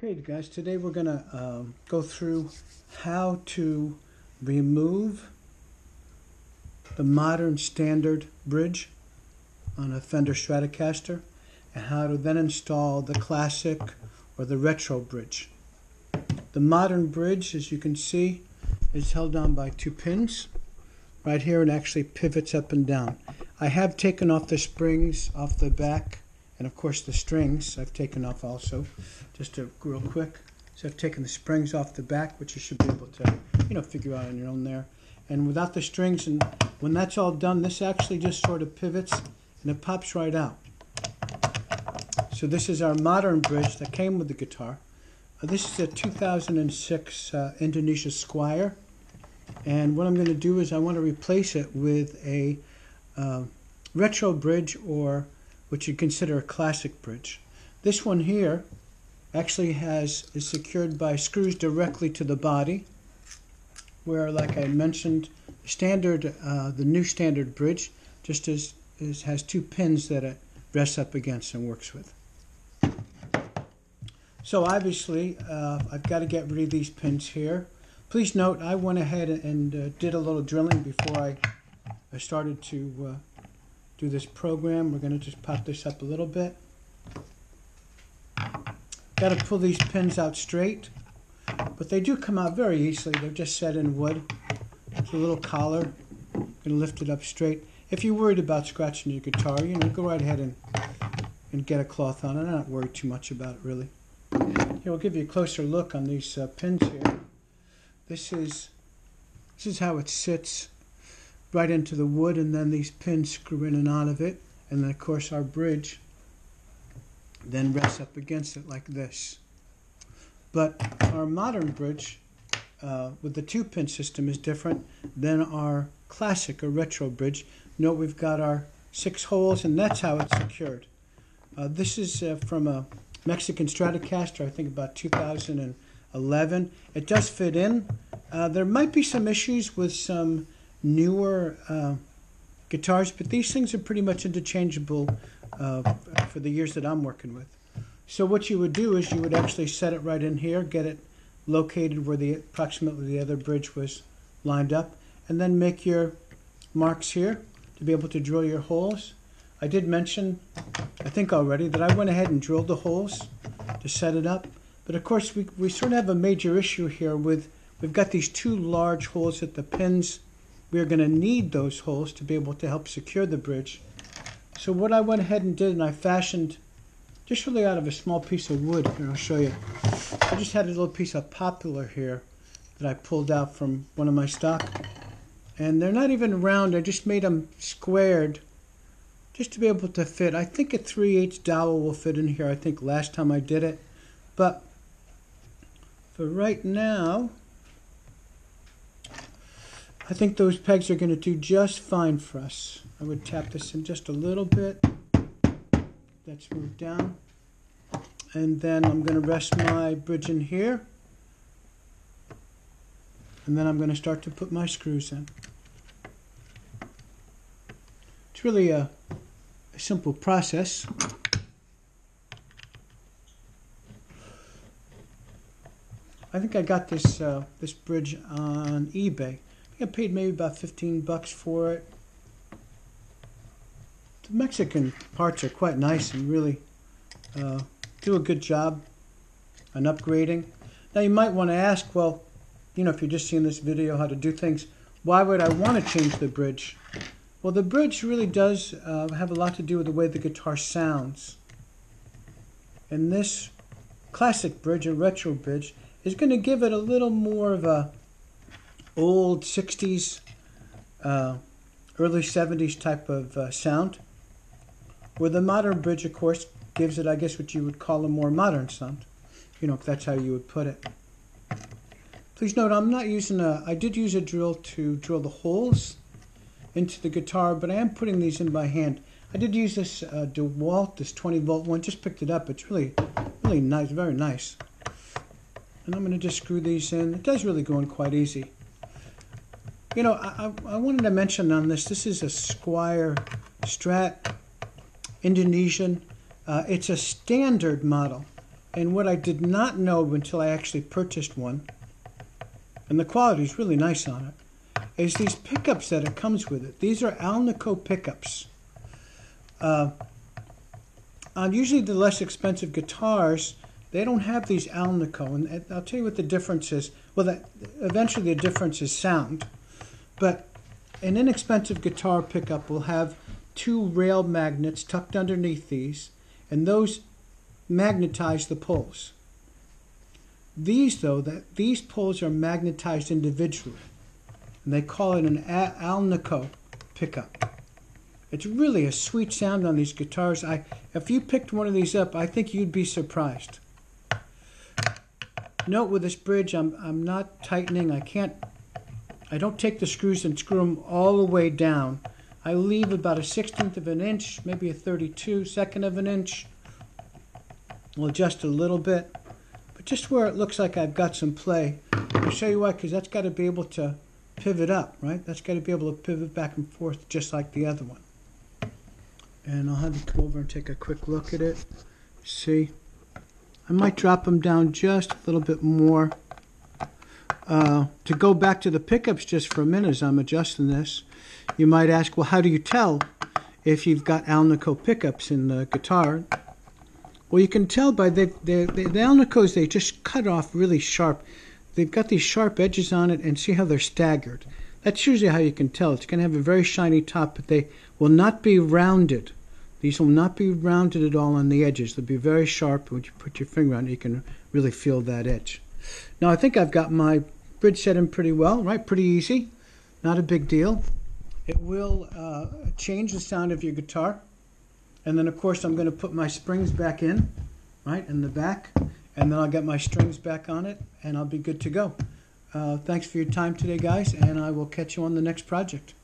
Okay guys, today we're going to go through how to remove the modern standard bridge on a Fender Stratocaster and how to then install the classic or the retro bridge. The modern bridge, as you can see, is held on by two pins right here and actually pivots up and down. I have taken off the springs off the back, and of course the strings I've taken off also, just real quick. So I've taken the springs off the back, which you should be able to, figure out on your own there. And without the strings, and when that's all done, this actually just sort of pivots and it pops right out. So this is our modern bridge that came with the guitar. This is a 2006 Indonesia Squire. And what I'm going to do is I want to replace it with a retro bridge, or what you'd consider a classic bridge. This one here actually is secured by screws directly to the body, where, like I mentioned, the new standard bridge just has two pins that it rests up against and works with. So obviously I've got to get rid of these pins here. Please note I went ahead and did a little drilling before I started to do this program. We're going to just pop this up a little bit. Got to pull these pins out straight, but they do come out very easily. They're just set in wood. It's a little collar. Going to lift it up straight. If you're worried about scratching your guitar, go right ahead and get a cloth on it. I'm not worried too much about it really. Here, I'll give you a closer look on these pins here. This is how it sits right into the wood, and then these pins screw in and out of it, and then of course our bridge then rests up against it like this. But our modern bridge with the two pin system is different than our classic or retro bridge. Note we've got our 6 holes, and that's how it's secured. This is from a Mexican Stratocaster, I think about 2011. It does fit in. There might be some issues with some newer guitars, but these things are pretty much interchangeable for the years that I'm working with. So what you would do is you would actually set it right in here, get it located where approximately the other bridge was lined up, and then make your marks here to be able to drill your holes. I did mention, I think already, that I went ahead and drilled the holes to set it up, but of course we sort of have a major issue here with, we've got these 2 large holes at the pins. We're going to need those holes to be able to help secure the bridge. So what I went ahead and did, and I fashioned just really out of a small piece of wood. Here, I'll show you. I just had a little piece of poplar here that I pulled out from one of my stock. And they're not even round. I just made them squared just to be able to fit. I think a 3/8 dowel will fit in here. I think last time I did it. But for right now, I think those pegs are going to do just fine for us. I would tap this in just a little bit. That's moved down. And then I'm going to rest my bridge in here. And then I'm going to start to put my screws in. It's really a simple process. I think I got this this bridge on eBay. I paid maybe about 15 bucks for it. The Mexican parts are quite nice and really do a good job on upgrading. Now you might want to ask, well, if you're just seeing this video how to do things, why would I want to change the bridge? Well, the bridge really does have a lot to do with the way the guitar sounds. And this classic bridge, a retro bridge, is going to give it a little more of a old 60s, early 70s type of sound, where the modern bridge, of course, gives it, I guess, what you would call a more modern sound, if that's how you would put it. Please note, I'm not using I did use a drill to drill the holes into the guitar, but I am putting these in by hand. I did use this DeWalt, this 20-volt one, just picked it up. It's really nice, very nice. And I'm going to just screw these in. It does really go in quite easy. I wanted to mention on this is a Squire Strat Indonesian. It's a standard model. and what I did not know until I actually purchased one, and the quality is really nice on it, is these pickups that it comes with it. These are Alnico pickups. On usually the less expensive guitars, they don't have these Alnico, and I'll tell you what the difference is. Well, eventually the difference is sound, but an inexpensive guitar pickup will have 2 rail magnets tucked underneath these, and those magnetize the poles. These, though, these poles are magnetized individually, and they call it an Alnico pickup. It's really a sweet sound on these guitars. If you picked one of these up, I think you'd be surprised. Note with this bridge, I'm not tightening. I don't take the screws and screw them all the way down. I leave about a 1/16 of an inch, maybe a 32/2 of an inch. I'll adjust a little bit, but just where it looks like I've got some play. I'll show you why, because that's got to be able to pivot up, right? That's got to be able to pivot back and forth just like the other one. And I'll have you come over and take a quick look at it. See? I might drop them down just a little bit more. To go back to the pickups just for a minute as I'm adjusting this, you might ask, well, how do you tell if you've got Alnico pickups in the guitar? Well, you can tell by the Alnicos, they just cut off really sharp. They've got these sharp edges on it, and see how they're staggered. That's usually how you can tell. It's going to have a very shiny top, but they will not be rounded. These will not be rounded at all on the edges. They'll be very sharp. When you put your finger on it, you can really feel that edge. Now, I think I've got my bridge set in pretty well, right? Pretty easy. Not a big deal. It will change the sound of your guitar. And then, of course, I'm going to put my springs back in, right, in the back. And then I'll get my strings back on it, and I'll be good to go. Thanks for your time today, guys, and I will catch you on the next project.